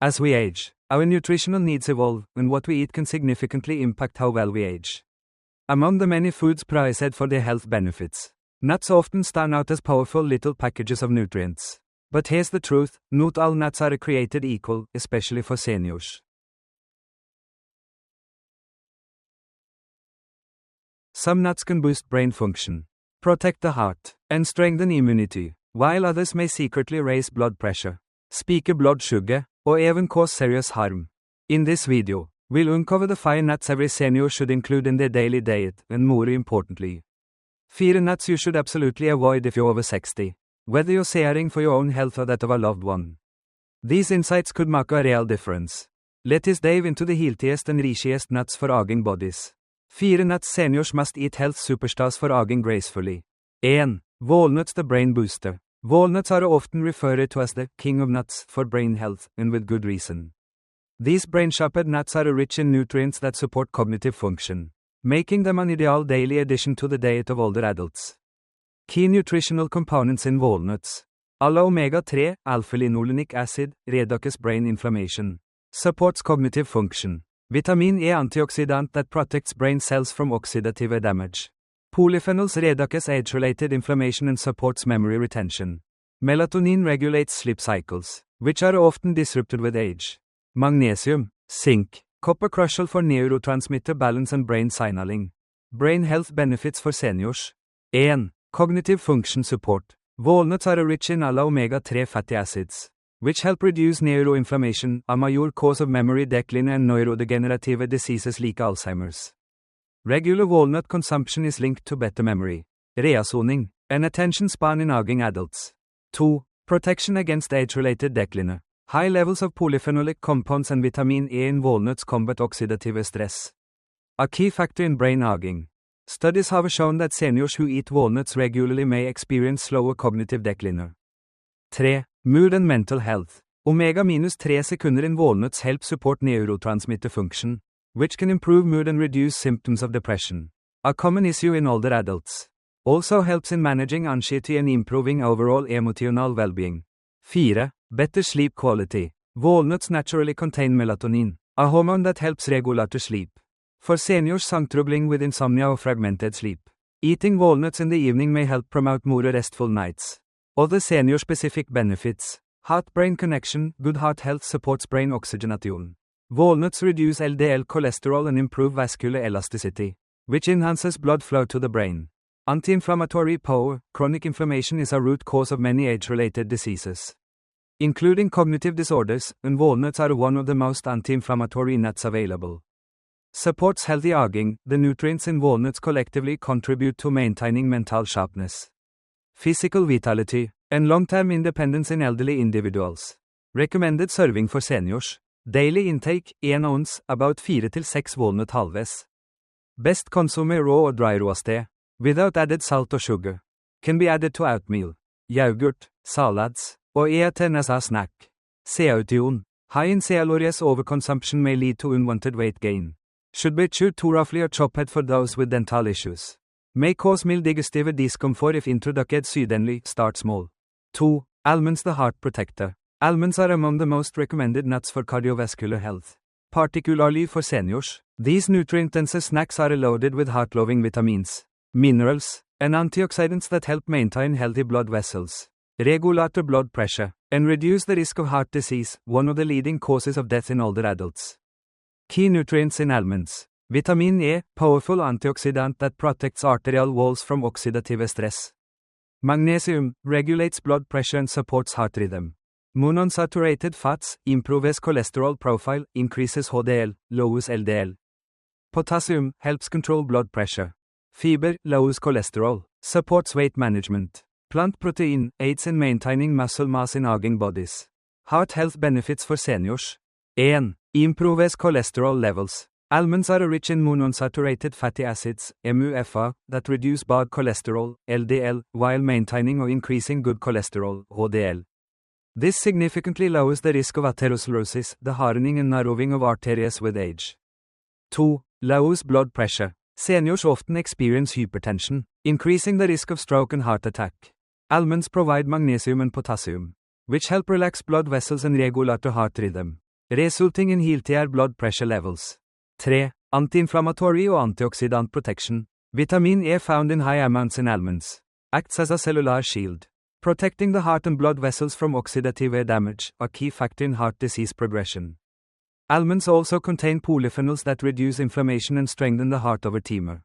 As we age, our nutritional needs evolve, and what we eat can significantly impact how well we age. Among the many foods prized for their health benefits, nuts often stand out as powerful little packages of nutrients. But here's the truth, not all nuts are created equal, especially for seniors. Some nuts can boost brain function, protect the heart, and strengthen immunity, while others may secretly raise blood pressure, spike blood sugar, or even cause serious harm. In this video, we'll uncover the 5 nuts every senior should include in their daily diet, and more importantly, 4 nuts you should absolutely avoid if you're over 60, whether you're caring for your own health or that of a loved one. These insights could make a real difference. Let us dive into the healthiest and richest nuts for aging bodies. 4 nuts seniors must eat, health superstars for aging gracefully. 1. Walnuts, the brain booster. Walnuts are often referred to as the king of nuts for brain health, and with good reason. These brain-sharpened nuts are rich in nutrients that support cognitive function, making them an ideal daily addition to the diet of older adults. Key nutritional components in walnuts. Omega-3, alpha-linolenic acid, reduces brain inflammation, supports cognitive function. Vitamin E, antioxidant that protects brain cells from oxidative damage. Polyphenols reduces age-related inflammation and supports memory retention. Melatonin regulates sleep cycles, which are often disrupted with age. Magnesium, zinc, copper crucial for neurotransmitter balance and brain signaling. Brain health benefits for seniors. 1. Cognitive function support. Walnuts are rich in omega-3 fatty acids, which help reduce neuroinflammation, a major cause of memory decline and neurodegenerative diseases like Alzheimer's. Regular walnut consumption is linked to better memory, reasoning, and attention span in aging adults. 2. Protection against age-related decline. High levels of polyphenolic compounds and vitamin E in walnuts combat oxidative stress, a key factor in brain aging. Studies have shown that seniors who eat walnuts regularly may experience slower cognitive decline. 3. Mood and mental health. Omega-3 sekunder in walnuts help support neurotransmitter function, which can improve mood and reduce symptoms of depression, a common issue in older adults. Also helps in managing anxiety and improving overall emotional well-being. 4. Better sleep quality. Walnuts naturally contain melatonin, a hormone that helps regulate sleep. For seniors struggling with insomnia or fragmented sleep, eating walnuts in the evening may help promote more restful nights. Other senior-specific benefits. Heart-brain connection. Good heart health supports brain oxygenation. Walnuts reduce LDL cholesterol and improve vascular elasticity, which enhances blood flow to the brain. Anti-inflammatory power. Chronic inflammation is a root cause of many age-related diseases, including cognitive disorders, and walnuts are one of the most anti-inflammatory nuts available. Supports healthy aging. The nutrients in walnuts collectively contribute to maintaining mental sharpness, physical vitality, and long-term independence in elderly individuals. Recommended serving for seniors. Daily intake, 1 ounce, about 4 til 6 walnut halves. Best consume raw or dry roasted, without added salt or sugar. Can be added to oatmeal, yogurt, salads, or eaten as a snack. Seution. High in calories overconsumption may lead to unwanted weight gain. Should be chewed too roughly or chopped for those with dental issues. May cause mild digestive discomfort if introduced suddenly. Start small. 2. Almonds, the heart protector. Almonds are among the most recommended nuts for cardiovascular health, particularly for seniors. These nutrient-dense snacks are loaded with heart-loving vitamins, minerals, and antioxidants that help maintain healthy blood vessels, regulate blood pressure, and reduce the risk of heart disease, one of the leading causes of death in older adults. Key nutrients in almonds. Vitamin E, powerful antioxidant that protects arterial walls from oxidative stress. Magnesium, regulates blood pressure and supports heart rhythm. Monounsaturated fats, improves cholesterol profile, increases HDL, lowers LDL. Potassium, helps control blood pressure. Fiber, lowers cholesterol, supports weight management. Plant protein, aids in maintaining muscle mass in aging bodies. Heart health benefits for seniors. 1. Improves cholesterol levels. Almonds are rich in monounsaturated fatty acids, MUFA, that reduce bad cholesterol, LDL, while maintaining or increasing good cholesterol, HDL. This significantly lowers the risk of atherosclerosis, the hardening and narrowing of arteries with age. 2. Lowers blood pressure. Seniors often experience hypertension, increasing the risk of stroke and heart attack. Almonds provide magnesium and potassium, which help relax blood vessels and regulate heart rhythm. resulting in healthier blood pressure levels. 3. Anti-inflammatory or antioxidant protection. Vitamin E found in high amounts in almonds acts as a cellular shield. Protecting the heart and blood vessels from oxidative damage, a key factor in heart disease progression. Almonds also contain polyphenols that reduce inflammation and strengthen the heart over time.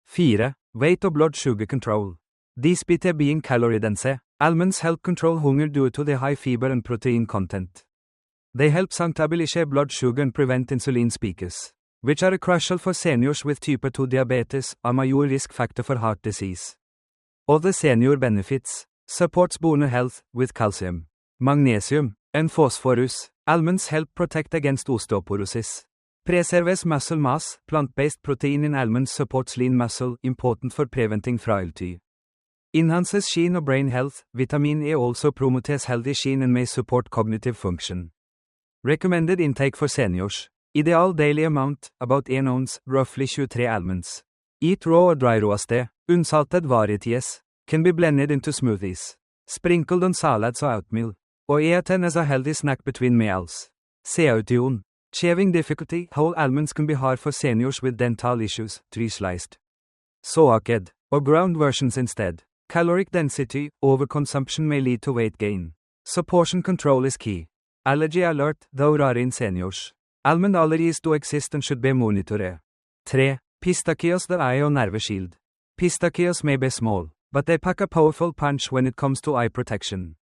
4. Weight or blood sugar control. Despite being calorie-dense, almonds help control hunger due to their high fiber and protein content. They help stabilize blood sugar and prevent insulin spikes, which are crucial for seniors with type 2 diabetes, a major risk factor for heart disease. Other senior benefits: supports bone health with calcium, magnesium, and phosphorus. Almonds help protect against osteoporosis. Preserves muscle mass. Plant-based protein in almonds supports lean muscle, important for preventing frailty. Enhances skin or brain health. Vitamin E also promotes healthy skin and may support cognitive function. Recommended intake for seniors. Ideal daily amount, about 1 ounce, roughly 23 almonds. Eat raw or dry roasted, unsalted varieties, can be blended into smoothies, sprinkled on salads or oatmeal, or eaten as a healthy snack between meals. Seaution. Chewing difficulty. Whole almonds can be hard for seniors with dental issues, 3 sliced. Soaked, or ground versions instead. Caloric density. Overconsumption may lead to weight gain, so portion control is key. Allergy alert, though rare in seniors. Almond allergies do exist and should be monitored. 3. Pistachios, the eye or nerve shield. Pistachios may be small, but they pack a powerful punch when it comes to eye protection,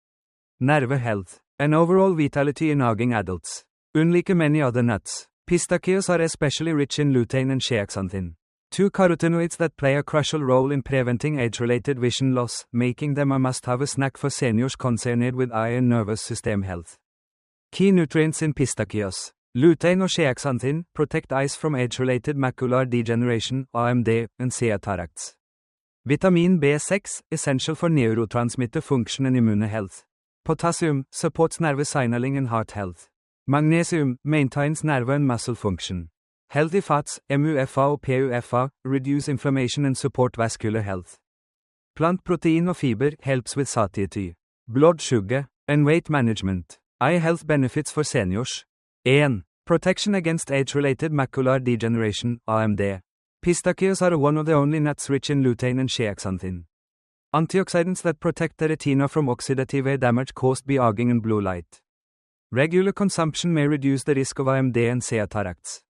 nerve health, and overall vitality in aging adults. Unlike many other nuts, pistachios are especially rich in lutein and zeaxanthin, 2 carotenoids that play a crucial role in preventing age-related vision loss, making them a must-have snack for seniors concerned with eye and nervous system health. Key nutrients in pistachios. Lutein or zeaxanthin protect eyes from age-related macular degeneration, AMD, and cataracts. Vitamin B6, essential for neurotransmitter function and immune health. Potassium, supports nerve signaling and heart health. Magnesium, maintains nerve and muscle function. Healthy fats, MUFA or PUFA, reduce inflammation and support vascular health. Plant protein or fiber helps with satiety, blood sugar, and weight management. Eye health benefits for seniors. 1. Protection against age-related macular degeneration, AMD. Pistachios are one of the only nuts rich in lutein and zeaxanthin, antioxidants that protect the retina from oxidative damage caused by aging and blue light. Regular consumption may reduce the risk of AMD and cataracts,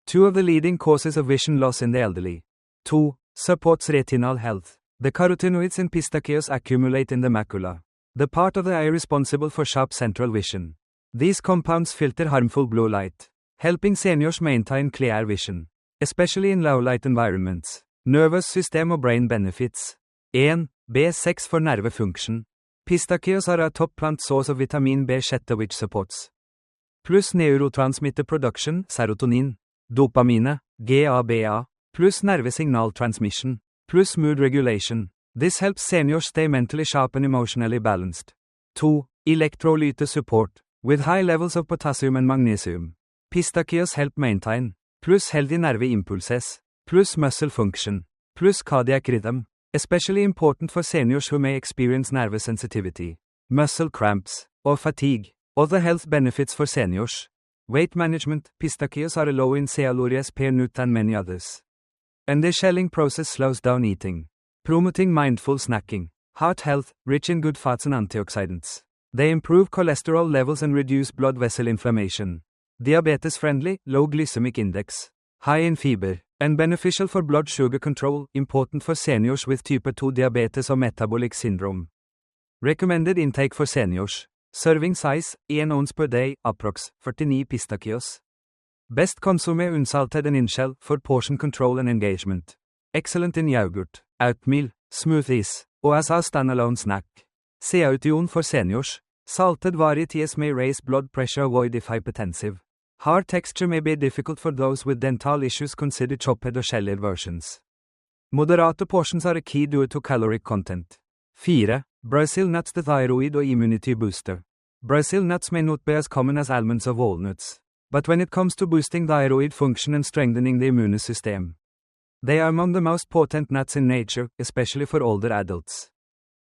2 of the leading causes of vision loss in the elderly. 2. Supports retinal health. The carotenoids in pistachios accumulate in the macula, the part of the eye responsible for sharp central vision. These compounds filter harmful blue light, helping seniors maintain clear vision, especially in low-light environments. Nervous system or brain benefits. 1. B6 for nerve function. Pistachios are a top plant source of vitamin B6 which supports plus neurotransmitter production, serotonin, dopamine, GABA, plus nerve signal transmission, plus mood regulation. This helps seniors stay mentally sharp and emotionally balanced. 2. Electrolyte support. With high levels of potassium and magnesium, pistachios help maintain plus healthy nerve impulses, plus muscle function, plus cardiac rhythm, especially important for seniors who may experience nerve sensitivity, muscle cramps, or fatigue. Other health benefits for seniors. Weight management. Pistachios are low in calories per nut than many others, and their shelling process slows down eating, promoting mindful snacking. Heart health, rich in good fats and antioxidants. They improve cholesterol levels and reduce blood vessel inflammation. Diabetes-friendly, low glycemic index, high in fiber, and beneficial for blood sugar control, important for seniors with type 2 diabetes or metabolic syndrome. Recommended intake for seniors. Serving size, 1 ounce per day, approx. 49 pistachios. Best consume unsalted and in-shell for portion control and engagement. Excellent in yogurt, oatmeal, smoothies, or as a standalone snack. Seaution for seniors. Salted varieties may raise blood pressure, avoid if hypertensive. Hard texture may be difficult for those with dental issues, consider chopped or shelled versions. Moderate portions are a key due to caloric content. 4. Brazil nuts, the thyroid or immunity booster. Brazil nuts may not be as common as almonds or walnuts, but when it comes to boosting thyroid function and strengthening the immune system, they are among the most potent nuts in nature, especially for older adults.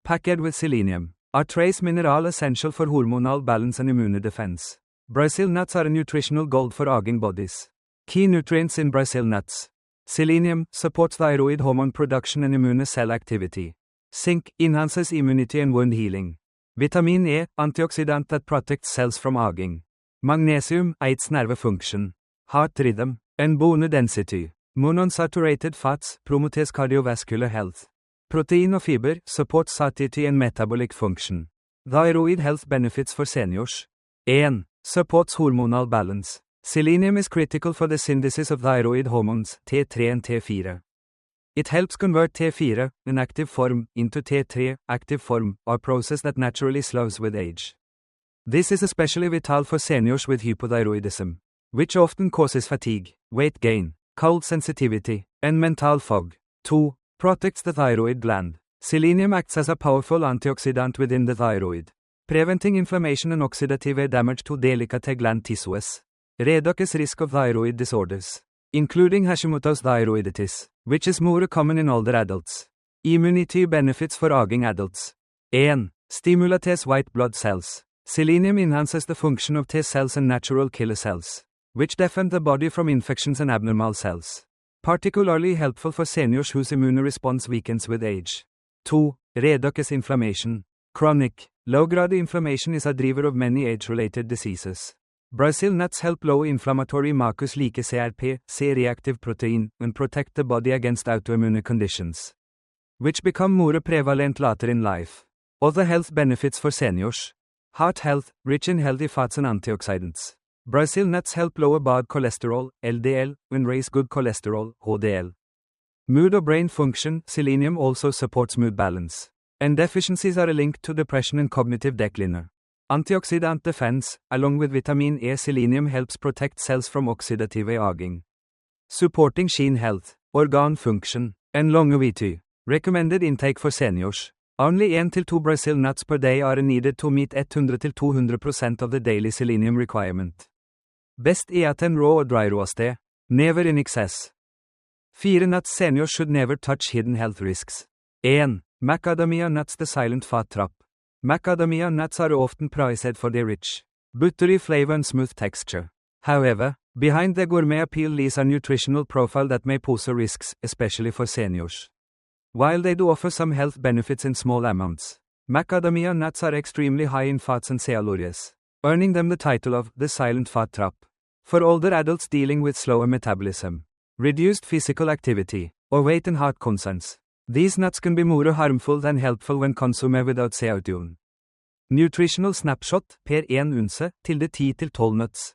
Packed with selenium, a trace mineral essential for hormonal balance and immune defense. Brazil nuts are a nutritional gold for aging bodies. Key nutrients in Brazil nuts. Selenium supports thyroid hormone production and immune cell activity. Zinc enhances immunity and wound healing. Vitamin E, antioxidant that protects cells from aging. Magnesium aids nerve function, heart rhythm, and bone density. Monounsaturated fats promotes cardiovascular health. Protein og fiber supports satiety and metabolic function. Thyroid health benefits for seniors. 1. Supports hormonal balance. Selenium is critical for the synthesis of thyroid hormones T3 and T4. It helps convert T4, an active form, into T3, active form, a process that naturally slows with age. This is especially vital for seniors with hypothyroidism, which often causes fatigue, weight gain, cold sensitivity, and mental fog. 2. Protects the thyroid gland. Selenium acts as a powerful antioxidant within the thyroid, preventing inflammation and oxidative damage to delicate gland tissues. Reduces risk of thyroid disorders, including Hashimoto's thyroiditis, which is more common in older adults. Immunity benefits for aging adults. 1. Stimulates white blood cells. Selenium enhances the function of T cells and natural killer cells, which defend the body from infections and abnormal cells. Particularly helpful for seniors whose immune response weakens with age. 2. Reduces inflammation. Chronic, low-grade inflammation is a driver of many age-related diseases. Brazil nuts help lower inflammatory markers like CRP, C-reactive protein, and protect the body against autoimmune conditions, which become more prevalent later in life. Other health benefits for seniors. Heart health, rich in healthy fats and antioxidants. Brazil nuts help lower bad cholesterol, LDL, and raise good cholesterol, HDL. Mood or brain function, selenium also supports mood balance. And deficiencies are linked to depression and cognitive decline. Antioxidant defense, along with vitamin E, selenium helps protect cells from oxidative aging. Supporting gene health, organ function, and longevity. Recommended intake for seniors. Only 1-2 Brazil nuts per day are needed to meet 100-200% of the daily selenium requirement. Best eaten raw or dry roasted, never in excess. 4 nuts seniors should never touch. Hidden health risks. 1. Macadamia nuts, the silent fat trap. Macadamia nuts are often prized for their rich, buttery flavor and smooth texture. However, behind the gourmet appeal lies a nutritional profile that may pose risks, especially for seniors. While they do offer some health benefits in small amounts, macadamia nuts are extremely high in fats and calories, earning them the title of the silent fat trap. For older adults dealing with slower metabolism, reduced physical activity, or weight and heart concerns, these nuts can be more harmful than helpful when consumed without CO2. Nutritional snapshot, per 1 unse, tilde 10-12 nuts.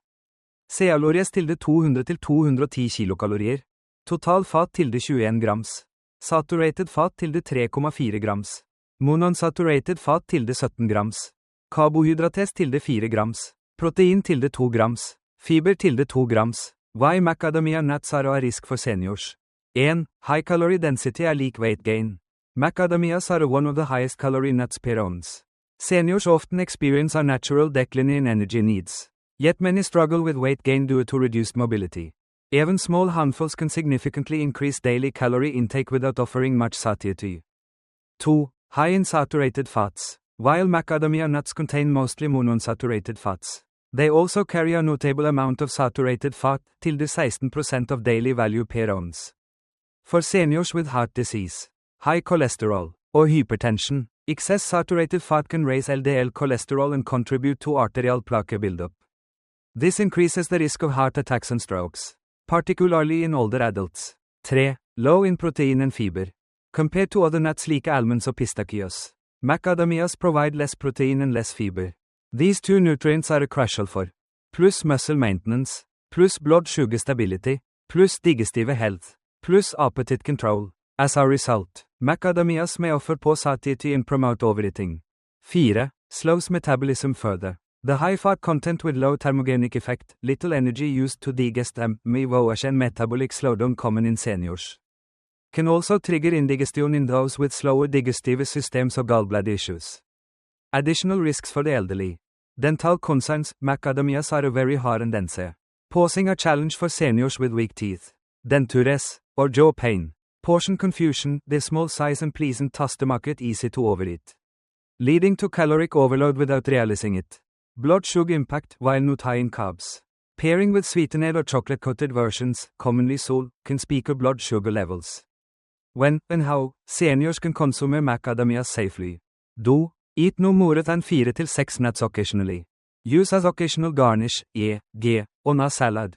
Calories tilde 200-210 kilokalorier. Total fat tilde 21 grams. Saturated fat tilde 3,4 grams. Monounsaturated fat tilde 17 grams. Carbohydrates tilde 4 grams. Protein tilde 2 grams. Fiber tilde 2 grams. Why macadamia nuts are a risk for seniors. 1. High calorie density are like weight gain. Macadamias are one of the highest calorie nuts per ounce. Seniors often experience a natural decline in energy needs, yet many struggle with weight gain due to reduced mobility. Even small handfuls can significantly increase daily calorie intake without offering much satiety. 2. High in saturated fats. While macadamia nuts contain mostly monounsaturated fats, they also carry a notable amount of saturated fat, tilde 16% of daily value per ounce. For seniors with heart disease, high cholesterol, or hypertension, excess saturated fat can raise LDL cholesterol and contribute to arterial plaque buildup. This increases the risk of heart attacks and strokes, particularly in older adults. 3. Low in protein and fiber. Compared to other nuts like almonds or pistachios, macadamias provide less protein and less fiber. These two nutrients are crucial for plus muscle maintenance, plus blood sugar stability, plus digestive health, plus appetite control. As a result, macadamias may offer poor satiety and promote overeating. 4. Slows metabolism further. The high fat content with low thermogenic effect, little energy used to digest them, may worsen metabolic slowdown common in seniors. Can also trigger indigestion in those with slower digestive systems or gallbladder issues. Additional risks for the elderly. Dental concerns, macadamias are very hard and dense, posing a challenge for seniors with weak teeth, dentures, or jaw pain. Portion confusion, their small size and pleasant taste make it easy to overeat, leading to caloric overload without realizing it. Blood sugar impact while not high in carbs. Pairing with sweetened or chocolate-coated versions, commonly sold, can speak of blood sugar levels. When and how seniors can consume macadamia safely. Do eat no more than 4 to 6 nuts occasionally. Use as occasional garnish, on a salad.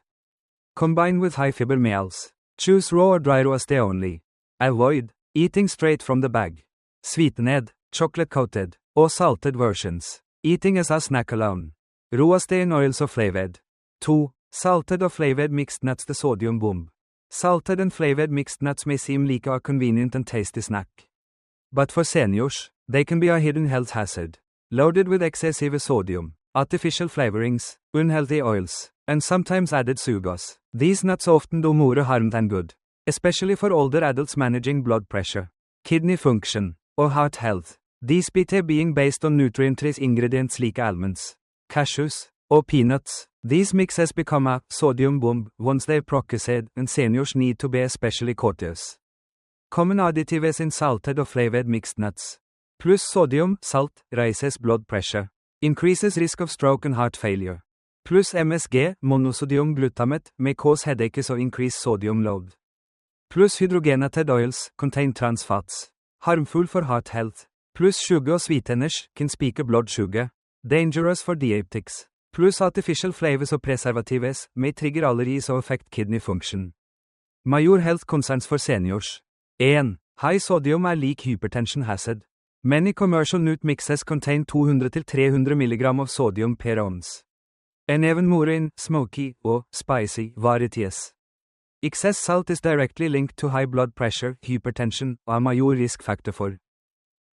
Combine with high-fiber meals. Choose raw or dry roasted only. Avoid eating straight from the bag. Sweetened, chocolate-coated, or salted versions. Eating as a snack alone. Roasted in oils or flavored. 2. Salted or flavored mixed nuts. The sodium bomb. Salted and flavored mixed nuts may seem like a convenient and tasty snack. But for seniors, they can be a hidden health hazard. Loaded with excessive sodium, artificial flavorings, unhealthy oils, and sometimes added sugars. These nuts often do more harm than good, especially for older adults managing blood pressure, kidney function, or heart health. These being based on nutrient-rich ingredients like almonds, cashews, or peanuts. These mixes become a sodium bomb once they're processed, and seniors need to be especially cautious. Common additives in salted or flavored mixed nuts. Plus sodium, salt, raises blood pressure, increases risk of stroke and heart failure. Plus MSG, monosodium glutamate, may cause headaches or increase sodium load. Plus hydrogenated oils, contain trans fats, harmful for heart health. Plus sugar or sweeteners, can speak of blood sugar, dangerous for diabetics. Plus artificial flavors or preservatives, may trigger allergies or affect kidney function. Major health concerns for seniors. 1. High sodium er lik hypertension hazard. Many commercial nut mixes contain 200 to 300 mg of sodium per ounce. And even more in smoky or spicy varieties. Excess salt is directly linked to high blood pressure, hypertension, a major risk factor for.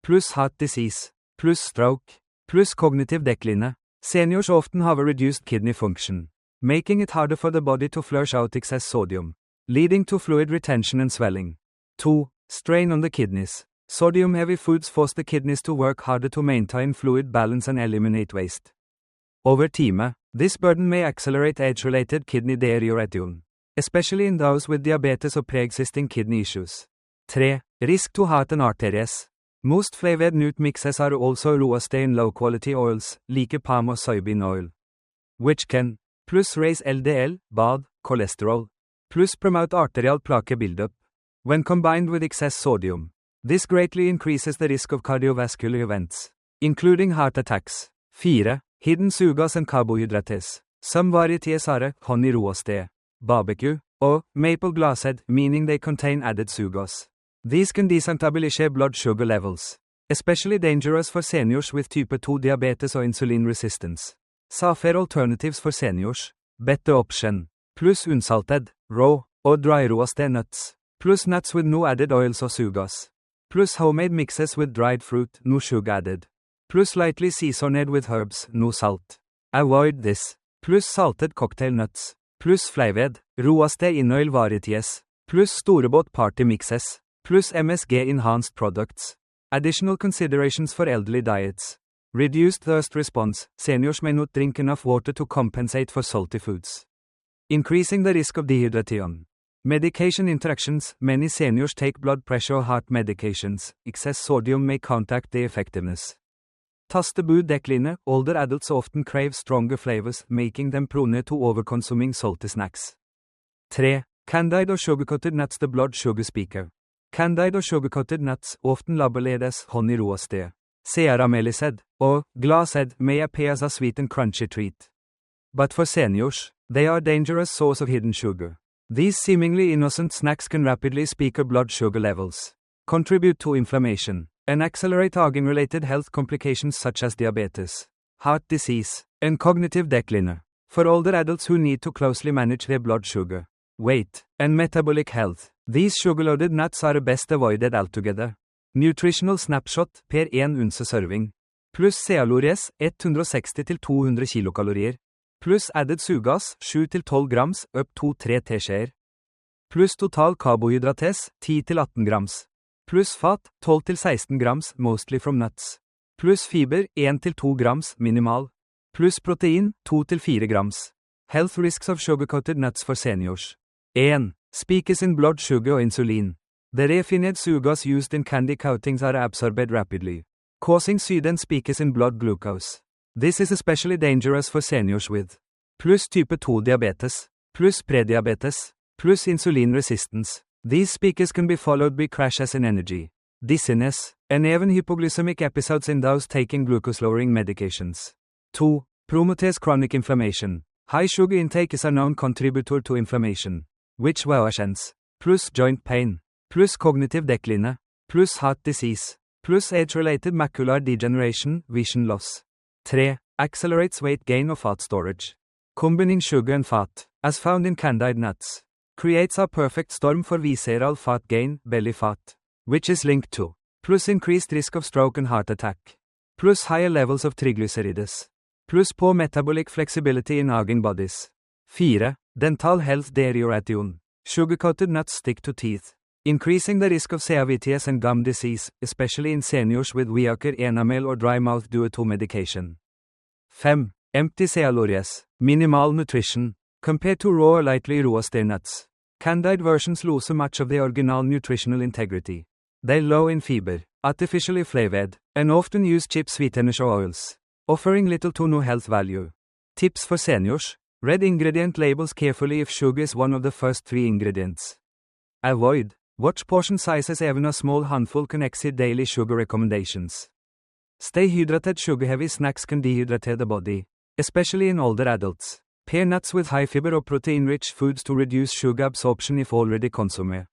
Plus heart disease, plus stroke, plus cognitive decline. Seniors often have a reduced kidney function, making it harder for the body to flush out excess sodium, leading to fluid retention and swelling. 2. Strain on the kidneys. Sodium-heavy foods force the kidneys to work harder to maintain fluid balance and eliminate waste. Over time, this burden may accelerate age-related kidney deterioration, especially in those with diabetes or pre-existing kidney issues. 3. Risk to heart and arteries. Most flavored nut mixes are also roasted in low-quality oils, like palm or soybean oil, which can plus raise LDL, bad cholesterol, plus promote arterial plaque buildup. When combined with excess sodium, this greatly increases the risk of cardiovascular events, including heart attacks. 4. Hidden sugars and carbohydrates. Some varieties are honey roasted, barbecue, or maple glazed, meaning they contain added sugars. These can destabilize blood sugar levels, especially dangerous for seniors with type 2 diabetes or insulin resistance. Safer alternatives for seniors. Better option. Plus unsalted, raw, or dry roasted nuts. Plus nuts with no added oils or sugars. Plus homemade mixes with dried fruit, no sugar added. Plus lightly seasoned with herbs, no salt. Avoid this. Plus salted cocktail nuts. Plus flavored, roasted in oil varieties. Plus store-bought party mixes. Plus MSG enhanced products. Additional considerations for elderly diets. Reduced thirst response. Seniors may not drink enough water to compensate for salty foods, increasing the risk of dehydration. Medication interactions. Many seniors take blood pressure or heart medications. Excess sodium may counteract the effectiveness. Tastebud decline. Older adults often crave stronger flavors, making them prone to overconsuming salty snacks. 3. Candied or sugar-coated nuts. The blood sugar speaker. Candied or sugar-coated nuts, often labeled as honey roasted, caramelized, or glazed, may appear as a sweet and crunchy treat. But for seniors, they are a dangerous source of hidden sugar. These seemingly innocent snacks can rapidly spike up blood sugar levels, contribute to inflammation, and accelerate aging-related health complications such as diabetes, heart disease, and cognitive decline. For older adults who need to closely manage their blood sugar, weight, and metabolic health, these sugar-loaded nuts are best avoided altogether. Nutritional snapshot per 1 unse serving. Plus calories 160 til 200 kilokalorier. Plus added sugars 7 til 12 grams, up 2-3 teskjeer. Plus total carbohydrates 10 til 18 grams. Plus fat 12 til 16 grams, mostly from nuts. Plus fiber 1 til 2 grams, minimal. Plus protein 2 til 4 grams. Health risks of sugar-coated nuts for seniors. 1. Spikes in blood sugar or insulin. The refined sugars used in candy coatings are absorbed rapidly, causing sudden spikes in blood glucose. This is especially dangerous for seniors with plus type 2 diabetes, plus prediabetes, plus insulin resistance. These speakers can be followed by crashes in energy, dizziness, and even hypoglycemic episodes in those taking glucose-lowering medications. 2. Promotes chronic inflammation. High sugar intake is a known contributor to inflammation, which worsens, plus joint pain, plus cognitive decline, plus heart disease, plus age-related macular degeneration, vision loss. 3. Accelerates weight gain or fat storage. Combining sugar and fat, as found in candied nuts, creates a perfect storm for visceral fat gain, belly fat, which is linked to plus increased risk of stroke and heart attack, plus higher levels of triglycerides, plus poor metabolic flexibility in aging bodies. 4. Dental health deterioration. Sugar-coated nuts stick to teeth, increasing the risk of cavities and gum disease, especially in seniors with weaker enamel or dry mouth due to medication. 5. Empty calories. Minimal nutrition. Compared to raw or lightly roasted nuts, candied versions lose much of their original nutritional integrity. They're low in fiber, artificially flavored, and often use cheap sweeteners or oils, offering little to no health value. Tips for seniors: read ingredient labels carefully if sugar is one of the first 3 ingredients. Avoid. Watch portion sizes, even a small handful can exceed daily sugar recommendations. Stay hydrated. Sugar-heavy snacks can dehydrate the body, especially in older adults. Pair nuts with high fiber or protein-rich foods to reduce sugar absorption if already consumed.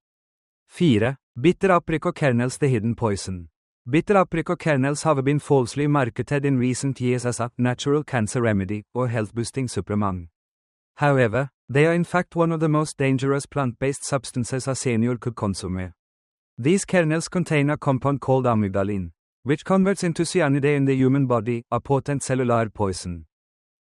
4. Bitter apricot kernels, the hidden poison. Bitter apricot kernels have been falsely marketed in recent years as a natural cancer remedy or health-boosting supplement. However, they are in fact one of the most dangerous plant-based substances a senior could consume. These kernels contain a compound called amygdalin, which converts into cyanide in the human body, a potent cellular poison.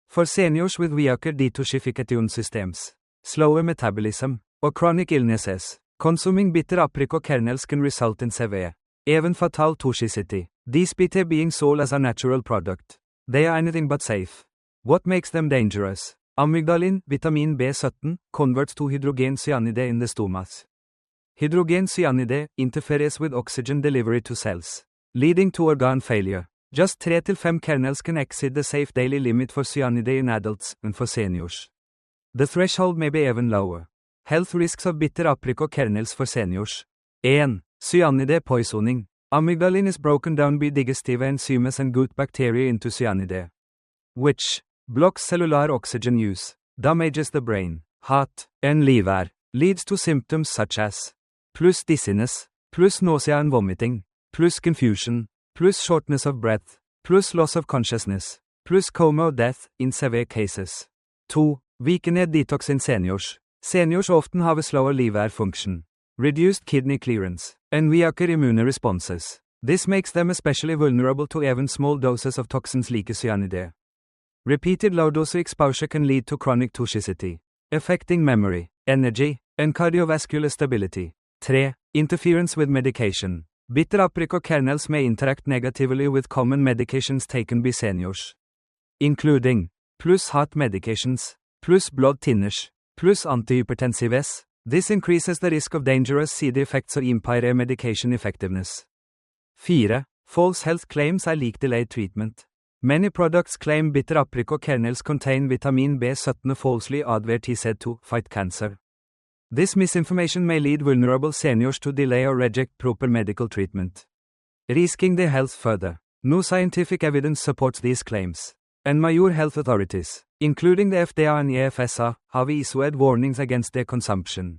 For seniors with weaker detoxification systems, slower metabolism, or chronic illnesses, consuming bitter apricot kernels can result in severe, even fatal toxicity. Despite being sold as a natural product, they are anything but safe. What makes them dangerous? Amygdalin, vitamin B17, converts to hydrogen cyanide in the stomach. Hydrogen cyanide interferes with oxygen delivery to cells, leading to organ failure. Just 3 to 5 kernels can exceed the safe daily limit for cyanide in adults and for seniors. The threshold may be even lower. Health risks of bitter apricot kernels for seniors. 1. Cyanide poisoning. Amygdalin is broken down by digestive enzymes and gut bacteria into cyanide, which blocks cellular oxygen use, damages the brain, heart, and liver, leads to symptoms such as plus dizziness, plus nausea and vomiting, plus confusion, plus shortness of breath, plus loss of consciousness, plus coma or death in severe cases. 2. Weakened detox in seniors. Seniors often have a slower liver function, reduced kidney clearance, and weaker immune responses. This makes them especially vulnerable to even small doses of toxins like cyanide. Repeated low-dose exposure can lead to chronic toxicity, affecting memory, energy, and cardiovascular stability. 3. Interference with medication. Bitter apricot kernels may interact negatively with common medications taken by seniors, including plus heart medications, plus blood thinners, plus antihypertensives. This increases the risk of dangerous side effects or impair medication effectiveness. 4. False health claims are leak delayed treatment. Many products claim bitter apricot kernels contain vitamin B17 falsely advertised to fight cancer. This misinformation may lead vulnerable seniors to delay or reject proper medical treatment, risking their health further. No scientific evidence supports these claims, and major health authorities, including the FDA and EFSA, have issued warnings against their consumption.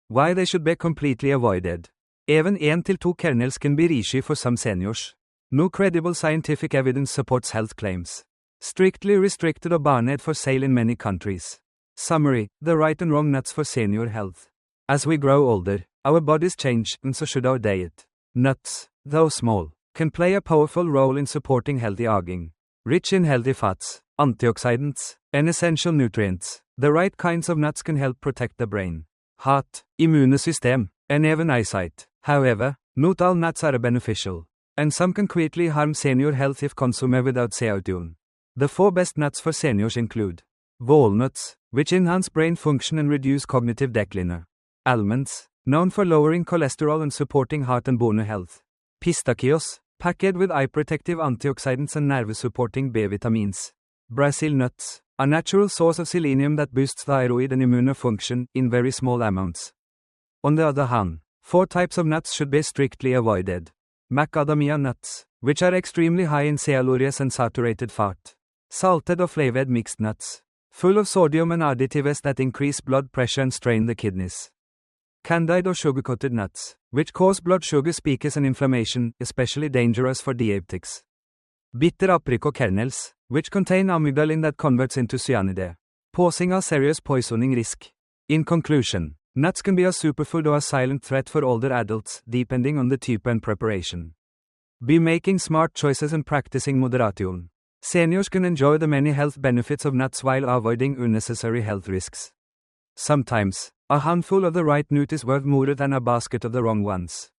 Why they should be completely avoided. Even 1 to 2 kernels can be risky for some seniors. No credible scientific evidence supports health claims. Strictly restricted or banned for sale in many countries. Summary: the right and wrong nuts for senior health. As we grow older, our bodies change, and so should our diet. Nuts, though small, can play a powerful role in supporting healthy aging. Rich in healthy fats, antioxidants, and essential nutrients, the right kinds of nuts can help protect the brain, heart, immune system, and even eyesight. However, not all nuts are beneficial, and some can greatly harm senior health if consumed without CO2. The 4 best nuts for seniors include walnuts, which enhance brain function and reduce cognitive decline. Almonds, known for lowering cholesterol and supporting heart and bone health. Pistachios, Packed with eye-protective antioxidants and nerve-supporting B vitamins. Brazil nuts, a natural source of selenium that boosts thyroid and immune function in very small amounts. On the other hand, 4 types of nuts should be strictly avoided. Macadamia nuts, which are extremely high in calories and saturated fat. Salted or flavored mixed nuts, full of sodium and additives that increase blood pressure and strain the kidneys. Candied or sugar-coated nuts, which cause blood sugar spikes and inflammation, especially dangerous for diabetics. Bitter apricot kernels, which contain amygdalin that converts into cyanide, posing a serious poisoning risk. In conclusion, nuts can be a superfood or a silent threat for older adults, depending on the type and preparation. Be making smart choices and practicing moderation. Seniors can enjoy the many health benefits of nuts while avoiding unnecessary health risks. Sometimes, a handful of the right nut is worth more than a basket of the wrong ones.